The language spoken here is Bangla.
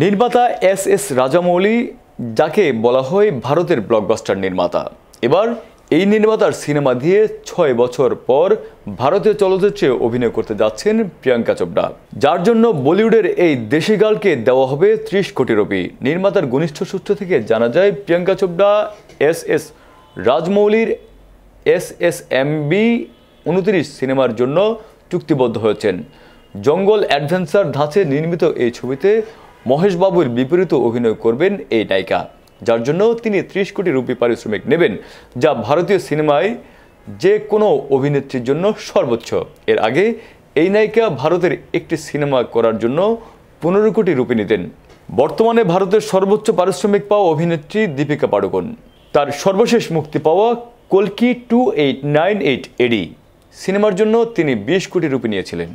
নির্মাতা এস রাজামৌলি, যাকে বলা হয় ভারতের ব্লকবাস্টার নির্মাতা, এবার এই নির্মাতার সিনেমা দিয়ে ৬ বছর পর ভারতীয় চলচ্চিত্রে অভিনয় করতে যাচ্ছেন প্রিয়াঙ্কা চোপড়া, যার জন্য বলিউডের এই দেশি গার্লকে দেওয়া হবে ৩০ কোটি রুপি। নির্মাতার ঘনিষ্ঠ সূত্র থেকে জানা যায়, প্রিয়াঙ্কা চোপড়া এস রাজমৌলির SSMB 29 সিনেমার জন্য চুক্তিবদ্ধ হয়েছেন। জঙ্গল অ্যাডভেঞ্চার ধাঁচে নির্মিত এই ছবিতে মহেশ বাবুর বিপরীতে অভিনয় করবেন এই নায়িকা, যার জন্য তিনি ৩০ কোটি রুপি পারিশ্রমিক নেবেন, যা ভারতীয় সিনেমায় যে কোনো অভিনেত্রীর জন্য সর্বোচ্চ। এর আগে এই নায়িকা ভারতের একটি সিনেমা করার জন্য ১৫ কোটি রুপি নিতেন। বর্তমানে ভারতের সর্বোচ্চ পারিশ্রমিক পাওয়া অভিনেত্রী দীপিকা পাড়ুকোন। তার সর্বশেষ মুক্তি পাওয়া কল্কি 2898 AD সিনেমার জন্য তিনি ২০ কোটি রুপি নিয়েছিলেন।